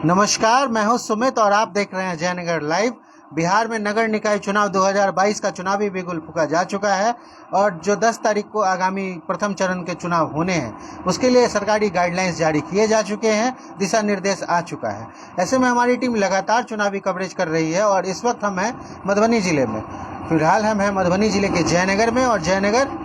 नमस्कार, मैं हूं सुमित और आप देख रहे हैं जयनगर लाइव। बिहार में नगर निकाय चुनाव 2022 का चुनावी बिगुल फूंका जा चुका है और जो 10 तारीख को आगामी प्रथम चरण के चुनाव होने हैं उसके लिए सरकारी गाइडलाइंस जारी किए जा चुके हैं, दिशा निर्देश आ चुका है। ऐसे में हमारी टीम लगातार चुनावी कवरेज कर रही है और इस वक्त हम हैं मधुबनी जिले में। फिलहाल हम हैं मधुबनी जिले के जयनगर में और जयनगर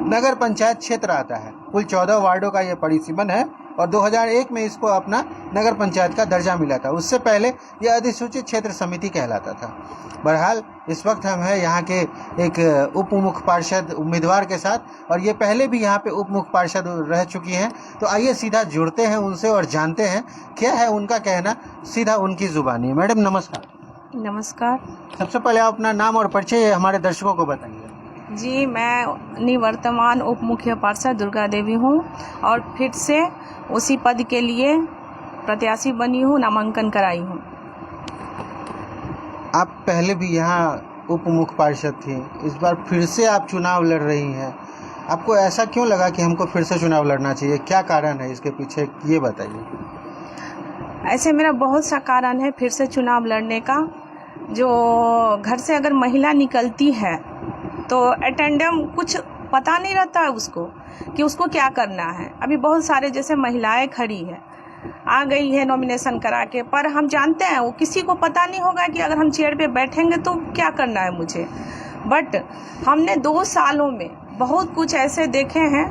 नगर पंचायत क्षेत्र आता है। कुल 14 वार्डों का ये परिसीमन है और 2001 में इसको अपना नगर पंचायत का दर्जा मिला था। उससे पहले यह अधिसूचित क्षेत्र समिति कहलाता था। बहरहाल इस वक्त हम हैं यहाँ के एक उप मुख्य पार्षद उम्मीदवार के साथ और ये पहले भी यहाँ पे उप मुख्य पार्षद रह चुकी हैं। तो आइए सीधा जुड़ते हैं उनसे और जानते हैं क्या है उनका कहना, सीधा उनकी जुबानी। मैडम नमस्कार। नमस्कार सबसे पहले आप अपना नाम और परिचय हमारे दर्शकों को बताइए। जी, मैं निवर्तमान उप मुख्य पार्षद दुर्गा देवी हूँ और फिर से उसी पद के लिए प्रत्याशी बनी हूँ, नामांकन कराई हूँ। आप पहले भी यहाँ उप मुख्य पार्षद थी, इस बार फिर से आप चुनाव लड़ रही हैं। आपको ऐसा क्यों लगा कि हमको फिर से चुनाव लड़ना चाहिए, क्या कारण है इसके पीछे, ये बताइए। ऐसे मेरा बहुत सा कारण है फिर से चुनाव लड़ने का। जो घर से अगर महिला निकलती है तो अटेंडम कुछ पता नहीं रहता है उसको कि उसको क्या करना है। अभी बहुत सारे जैसे महिलाएं खड़ी है, आ गई है नॉमिनेशन करा के, पर हम जानते हैं वो किसी को पता नहीं होगा कि अगर हम चेयर पे बैठेंगे तो क्या करना है मुझे। बट हमने 2 सालों में बहुत कुछ ऐसे देखे हैं,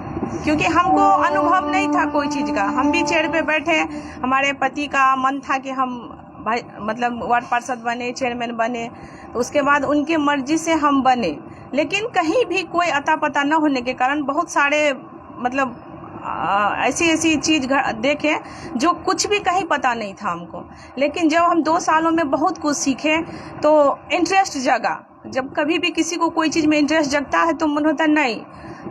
क्योंकि हमको अनुभव नहीं था कोई चीज़ का। हम भी चेयर पे बैठे, हमारे पति का मन था कि हम भाई मतलब वार्ड पार्षद बने, चेयरमैन बने, तो उसके बाद उनकी मर्जी से हम बने। लेकिन कहीं भी कोई अता पता न होने के कारण बहुत सारे मतलब ऐसी चीज़ देखे जो कुछ भी कहीं पता नहीं था हमको। लेकिन जब हम 2 सालों में बहुत कुछ सीखे तो इंटरेस्ट जगा। जब कभी भी किसी को कोई चीज़ में इंटरेस्ट जगता है तो मन होता नहीं,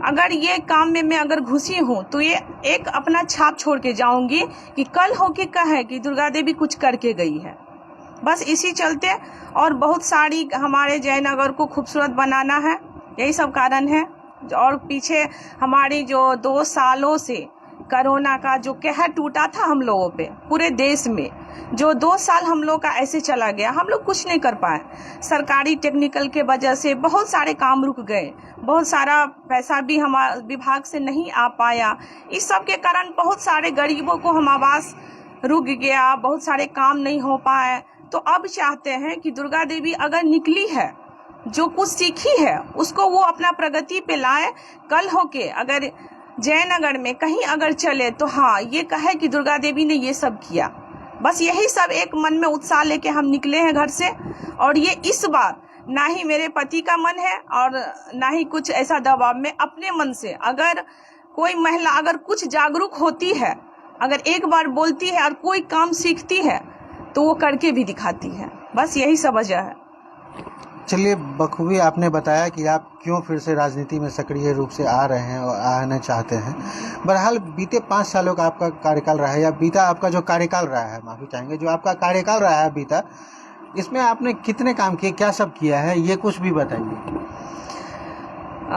अगर ये काम में मैं अगर घुसी हूँ तो ये एक अपना छाप छोड़ के जाऊंगी कि कल होके कहे कि दुर्गा देवी कुछ करके गई है। बस इसी चलते और बहुत सारी हमारे जयनगर को खूबसूरत बनाना है, यही सब कारण है। और पीछे हमारी जो 2 सालों से कोरोना का जो कहर टूटा था हम लोगों पे पूरे देश में, जो 2 साल हम लोग का ऐसे चला गया, हम लोग कुछ नहीं कर पाए। सरकारी टेक्निकल के वजह से बहुत सारे काम रुक गए, बहुत सारा पैसा भी हमारे विभाग से नहीं आ पाया। इस सब के कारण बहुत सारे गरीबों को हम आवास रुक गया, बहुत सारे काम नहीं हो पाए। तो अब चाहते हैं कि दुर्गा देवी अगर निकली है, जो कुछ सीखी है उसको वो अपना प्रगति पे लाए। कल होके अगर जयनगर में कहीं अगर चले तो हाँ ये कहे कि दुर्गा देवी ने ये सब किया। बस यही सब एक मन में उत्साह लेके हम निकले हैं घर से। और ये इस बार ना ही मेरे पति का मन है और ना ही कुछ ऐसा दबाव में, अपने मन से अगर कोई महिला अगर कुछ जागरूक होती है, अगर एक बार बोलती है और कोई काम सीखती है तो वो करके भी दिखाती है। बस यही सब वजह है। चलिए, बखूबी आपने बताया कि आप क्यों फिर से राजनीति में सक्रिय रूप से आ रहे हैं और आना चाहते हैं। बहरहाल बीते 5 सालों का आपका कार्यकाल रहा है, या बीता आपका जो कार्यकाल रहा है, माफ़ी चाहेंगे, जो आपका कार्यकाल रहा है बीता, इसमें आपने कितने काम किए, क्या सब किया है, ये कुछ भी बताइए।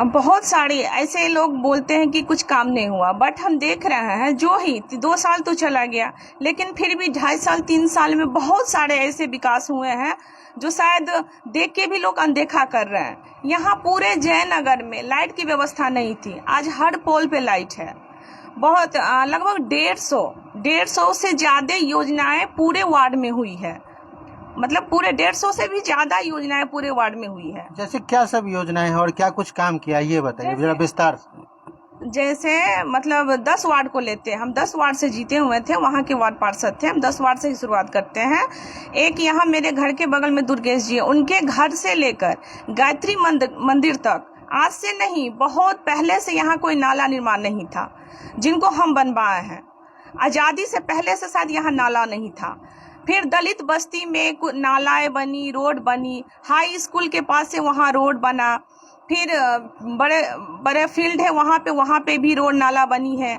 बहुत सारे ऐसे लोग बोलते हैं कि कुछ काम नहीं हुआ, बट हम देख रहे हैं जो ही 2 साल तो चला गया, लेकिन फिर भी 2.5 साल 3 साल में बहुत सारे ऐसे विकास हुए हैं जो शायद देख के भी लोग अनदेखा कर रहे हैं। यहाँ पूरे जयनगर में लाइट की व्यवस्था नहीं थी, आज हर पोल पे लाइट है। बहुत लगभग 150 से ज़्यादा योजनाएं पूरे वार्ड में हुई है, मतलब पूरे 150 से भी ज़्यादा योजनाएं पूरे वार्ड में हुई है। जैसे क्या सब योजनाएं हैं और क्या कुछ काम किया, ये बताइए जरा विस्तार से। जैसे मतलब 10 वार्ड को लेते हैं, हम 10 वार्ड से जीते हुए थे, वहाँ के वार्ड पार्षद थे, हम 10 वार्ड से ही शुरुआत करते हैं। एक यहाँ मेरे घर के बगल में दुर्गेश जी है, उनके घर से लेकर गायत्री मंदिर तक आज से नहीं बहुत पहले से यहाँ कोई नाला निर्माण नहीं था, जिनको हम बनवाए हैं। आज़ादी से पहले से शायद यहाँ नाला नहीं था। फिर दलित बस्ती में नालाएं बनी, रोड बनी, हाई स्कूल के पास से वहाँ रोड बना। फिर बड़े बड़े फील्ड है वहाँ पे भी रोड नाला बनी है।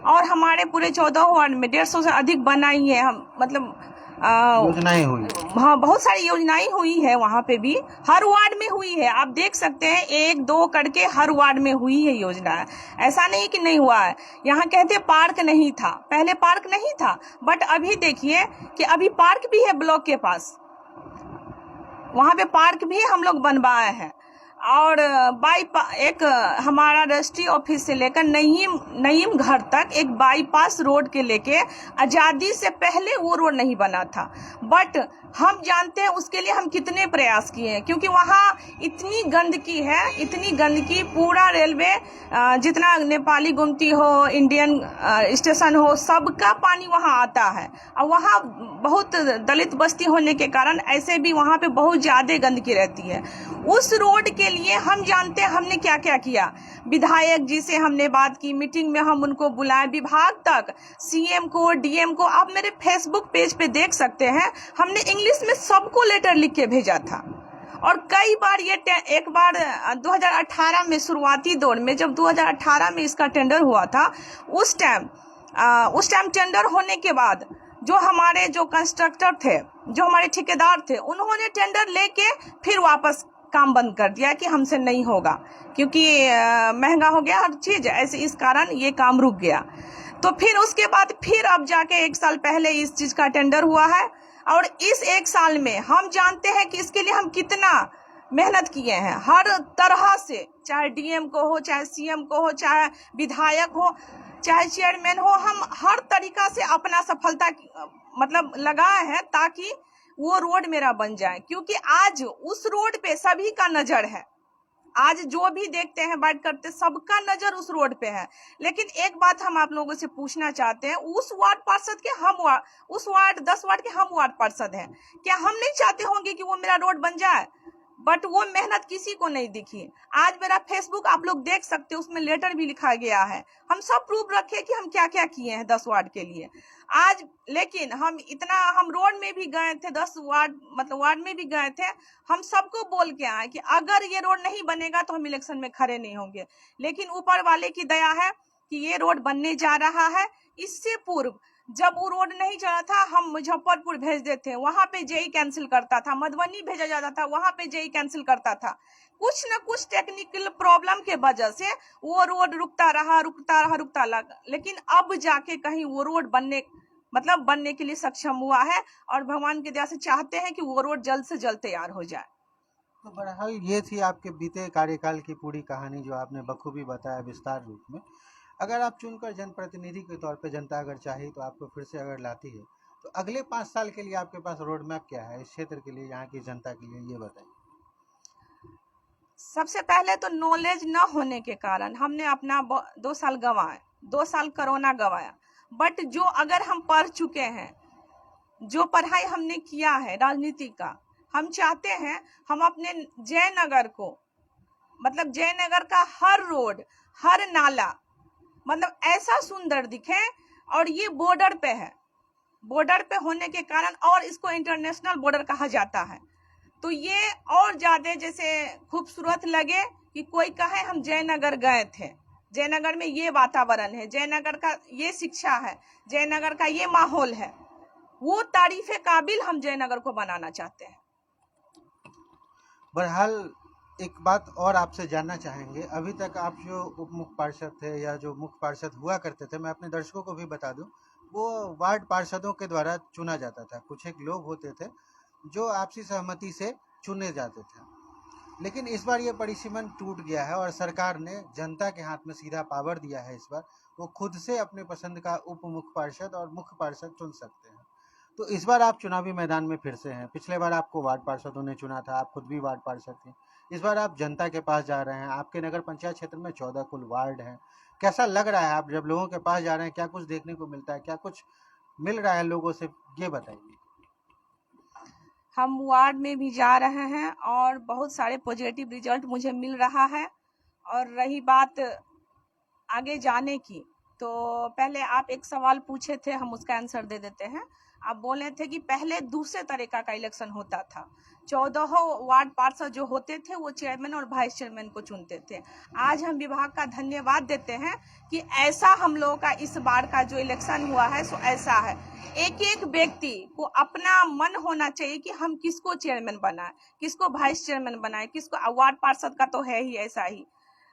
और हमारे पूरे 14 वार्ड में 150 से अधिक बनाई है। हम मतलब योजनाएं हुई। हाँ, बहुत सारी योजनाएं हुई है वहाँ पे भी, हर वार्ड में हुई है। आप देख सकते हैं 1-2 करके हर वार्ड में हुई है योजना। ऐसा नहीं कि नहीं हुआ है। यहाँ कहते पार्क नहीं था, पहले पार्क नहीं था, बट अभी देखिए कि अभी पार्क भी है ब्लॉक के पास, वहाँ पे पार्क भी हम लोग बनवाए हैं। और एक हमारा रजिस्ट्री ऑफिस से लेकर नईम घर तक एक बाईपास रोड के लेके आज़ादी से पहले वो रोड नहीं बना था, बट हम जानते हैं उसके लिए हम कितने प्रयास किए हैं, क्योंकि वहाँ इतनी गंदगी, पूरा रेलवे जितना नेपाली गुमती हो, इंडियन स्टेशन हो, सबका पानी वहाँ आता है। और वहाँ बहुत दलित बस्ती होने के कारण ऐसे भी वहाँ पे बहुत ज़्यादा गंदगी रहती है। उस रोड के लिए हम जानते हैं हमने क्या क्या किया। विधायक जी से हमने बात की, मीटिंग में हम उनको बुलाए, विभाग तक, सीएम को, डीएम को, आप मेरे फेसबुक पेज पे देख सकते हैं, हमने इंग्लिश में सबको लेटर लिख के भेजा था। और कई बार एक बार 2018 में शुरुआती दौर में, जब 2018 में इसका टेंडर हुआ था, उस टाइम टेंडर होने के बाद जो कंस्ट्रक्टर थे, जो हमारे ठेकेदार थे, उन्होंने टेंडर लेके फिर वापस काम बंद कर दिया कि हमसे नहीं होगा, क्योंकि महंगा हो गया हर चीज़, ऐसे इस कारण ये काम रुक गया। तो फिर उसके बाद फिर अब जाके 1 साल पहले इस चीज़ का टेंडर हुआ है। और इस 1 साल में हम जानते हैं कि इसके लिए हम कितना मेहनत किए हैं, हर तरह से, चाहे डीएम को हो, चाहे सीएम को हो, चाहे विधायक हो, चाहे चेयरमैन हो, हम हर तरीका से अपना सफलता मतलब लगाए हैं ताकि वो रोड मेरा बन जाए। क्योंकि आज उस रोड पे सभी का नज़र है, आज जो भी देखते हैं बात करते, सबका नज़र उस रोड पे है। लेकिन एक बात हम आप लोगों से पूछना चाहते हैं, उस वार्ड पार्षद के उस वार्ड 10 वार्ड के हम वार्ड पार्षद हैं, क्या हम नहीं चाहते होंगे कि वो मेरा रोड बन जाए? बट वो मेहनत किसी को नहीं दिखी। आज मेरा फेसबुक आप लोग देख सकते हो, उसमें लेटर भी लिखा गया है, हम सब प्रूफ रखे कि हम क्या क्या किए हैं 10 वार्ड के लिए आज। लेकिन हम रोड में भी गए थे, 10 वार्ड मतलब वार्ड में भी गए थे, हम सबको बोल के आए कि अगर ये रोड नहीं बनेगा तो हम इलेक्शन में खड़े नहीं होंगे। लेकिन ऊपर वाले की दया है कि ये रोड बनने जा रहा है। इससे पूर्व जब वो रोड नहीं चला था, हम मुजफ्फरपुर भेज देते, वहां पे जेई कैंसिल करता था, मधुबनी भेजा जाता था, वहां पे जेई कैंसिल करता था। कुछ न कुछ टेक्निकल प्रॉब्लम के वजह से वो रोड रुकता रहा। लेकिन अब जाके कहीं वो रोड बनने के लिए सक्षम हुआ है, और भगवान की दया से चाहते हैं कि वो रोड जल्द से जल्द तैयार हो जाए। तो बहरहाल ये थी आपके बीते कार्यकाल की पूरी कहानी, जो आपने बखूबी बताया विस्तार रूप में। अगर आप चुनकर जनप्रतिनिधि के तौर पे जनता अगर चाहे तो आपको फिर से अगर लाती है, तो अगले 5 साल के लिए आपके पास रोड मैप क्या है इस क्षेत्र के लिए, यहाँ की जनता के लिए, ये बताइए। सबसे पहले तो नॉलेज न होने के कारण हमने अपना 2 साल गंवाए, 2 साल कोरोना गंवाया। बट जो अगर हम पढ़ चुके हैं, जो पढ़ाई हमने किया है राजनीति का, हम चाहते हैं हम अपने जयनगर को, मतलब जयनगर का हर रोड, हर नाला, मतलब ऐसा सुंदर दिखे। और ये बॉर्डर पे है, बॉर्डर पे होने के कारण, और इसको इंटरनेशनल बॉर्डर कहा जाता है, तो ये और ज़्यादा जैसे खूबसूरत लगे कि कोई कहे हम जयनगर गए थे, जयनगर में ये वातावरण है, जयनगर का ये शिक्षा है, जयनगर का ये माहौल है, वो तारीफ़े काबिल हम जयनगर को बनाना चाहते हैं। बहरहाल एक बात और आपसे जानना चाहेंगे, अभी तक आप जो उप मुख्य पार्षद थे या जो मुख्य पार्षद हुआ करते थे, मैं अपने दर्शकों को भी बता दूं, वो वार्ड पार्षदों के द्वारा चुना जाता था। कुछ एक लोग होते थे जो आपसी सहमति से चुने जाते थे, लेकिन इस बार ये परिसीमन टूट गया है और सरकार ने जनता के हाथ में सीधा पावर दिया है। इस बार वो खुद से अपने पसंद का उप मुख्य पार्षद और मुख्य पार्षद चुन सकते हैं। तो इस बार आप चुनावी मैदान में फिर से हैं। पिछले बार आपको वार्ड पार्षदों ने चुना था, आप खुद भी वार्ड पार्षद थे। इस बार आप जनता के पास जा रहे हैं। आपके नगर पंचायत क्षेत्र में 14 कुल वार्ड हैं। कैसा लग रहा है आप जब लोगों के पास जा रहे हैं? क्या कुछ देखने को मिलता है, क्या कुछ मिल रहा है लोगों से, ये बताइए। हम वार्ड में भी जा रहे हैं और बहुत सारे पॉजिटिव रिजल्ट मुझे मिल रहा है। और रही बात आगे जाने की, तो पहले आप एक सवाल पूछे थे, हम उसका आंसर दे देते हैं। आप बोले थे कि पहले दूसरे तरीका का इलेक्शन होता था, 14 वार्ड पार्षद जो होते थे वो चेयरमैन और वाइस चेयरमैन को चुनते थे। आज हम विभाग का धन्यवाद देते हैं कि ऐसा हम लोगों का इस बार का जो इलेक्शन हुआ है सो ऐसा है। एक एक व्यक्ति को अपना मन होना चाहिए कि हम किसको चेयरमैन बनाए, किसको वाइस चेयरमैन बनाए, किसको वार्ड पार्षद का तो है ही ऐसा ही।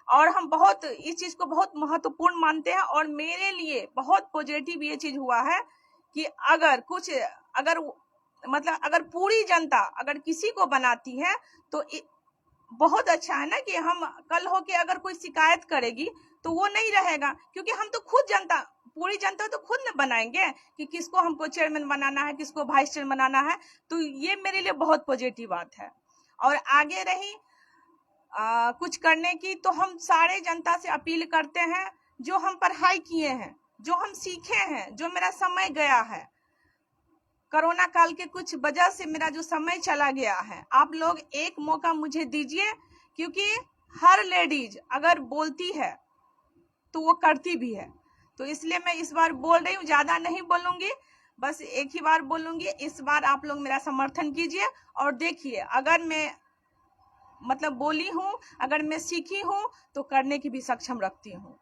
और हम बहुत इस चीज को बहुत महत्वपूर्ण मानते हैं और मेरे लिए बहुत पॉजिटिव ये चीज हुआ है कि अगर पूरी जनता अगर किसी को बनाती है तो बहुत अच्छा है ना, कि हम कल हो के अगर कोई शिकायत करेगी तो वो नहीं रहेगा, क्योंकि हम तो खुद जनता, पूरी जनता तो खुद न बनाएंगे कि किसको हमको चेयरमैन बनाना है, किसको वाइस चेयरमैन बनाना है। तो ये मेरे लिए बहुत पॉजिटिव बात है। और आगे रही कुछ करने की, तो हम सारे जनता से अपील करते हैं, जो हम पढ़ाई किए हैं, जो हम सीखे हैं, जो मेरा समय गया है, कोरोना काल के कुछ वजह से मेरा जो समय चला गया है, आप लोग एक मौका मुझे दीजिए, क्योंकि हर लेडीज अगर बोलती है तो वो करती भी है। तो इसलिए मैं इस बार बोल रही हूँ, ज्यादा नहीं बोलूंगी, बस एक ही बार बोलूंगी। इस बार आप लोग मेरा समर्थन कीजिए और देखिए, अगर मैं बोली हूँ, अगर मैं सीखी हूँ तो करने की भी सक्षम रखती हूँ।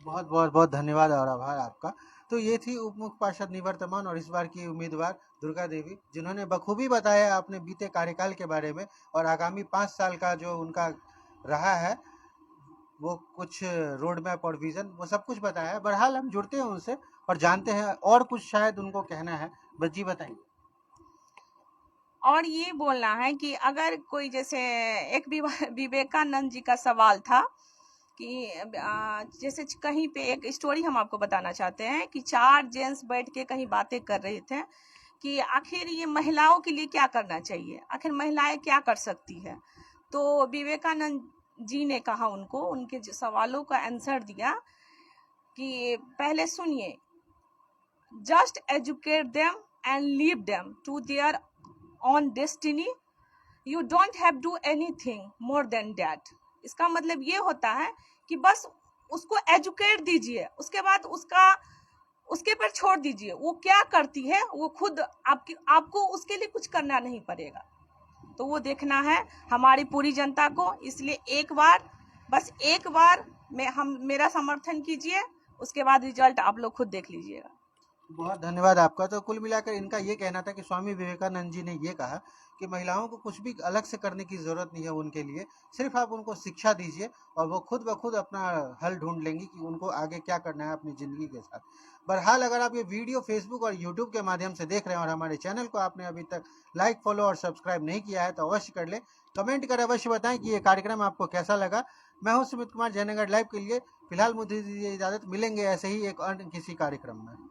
बहुत बहुत बहुत धन्यवाद और आभार आपका। तो ये थी उप मुख्य पार्षद निवर्तमान और इस बार की उम्मीदवार दुर्गा देवी, जिन्होंने बखूबी बताया अपने बीते कार्यकाल के बारे में और आगामी 5 साल का जो उनका रहा है वो कुछ रोड मैप और विजन, वो सब कुछ बताया है। बहरहाल हम जुड़ते हैं उनसे और जानते हैं और कुछ शायद उनको कहना है। बस जी बताइए। और ये बोलना है कि अगर कोई, जैसे एक विवेकानंद जी का सवाल था कि जैसे कहीं पे एक स्टोरी हम आपको बताना चाहते हैं कि 4 जेंट्स बैठ के कहीं बातें कर रहे थे कि आखिर ये महिलाओं के लिए क्या करना चाहिए, आखिर महिलाएं क्या कर सकती है। तो विवेकानंद जी ने कहा उनको, उनके सवालों का आंसर दिया कि पहले सुनिए, just educate them and leave them to their own destiny, you don't have do anything more than that. इसका मतलब ये होता है कि बस उसको एजुकेट दीजिए, उसके बाद उसके पर छोड़ दीजिए, वो क्या करती है वो खुद आपको उसके लिए कुछ करना नहीं पड़ेगा। तो वो देखना है हमारी पूरी जनता को। इसलिए एक बार, बस एक बार मेरा समर्थन कीजिए, उसके बाद रिजल्ट आप लोग खुद देख लीजिएगा। बहुत धन्यवाद आपका। तो कुल मिलाकर इनका ये कहना था कि स्वामी विवेकानंद जी ने ये कहा कि महिलाओं को कुछ भी अलग से करने की ज़रूरत नहीं है उनके लिए, सिर्फ आप उनको शिक्षा दीजिए और वो खुद ब खुद अपना हल ढूंढ लेंगी कि उनको आगे क्या करना है अपनी ज़िंदगी के साथ। बहरहाल अगर आप ये वीडियो फेसबुक और यूट्यूब के माध्यम से देख रहे हैं और हमारे चैनल को आपने अभी तक लाइक, फॉलो और सब्सक्राइब नहीं किया है तो अवश्य कर ले। कमेंट कर अवश्य बताएं कि ये कार्यक्रम आपको कैसा लगा। मैं हूँ सुमित कुमार, जयनगर लाइव के लिए फिलहाल मुझे दीजिए इजाज़त। मिलेंगे ऐसे ही एक अन्य किसी कार्यक्रम में।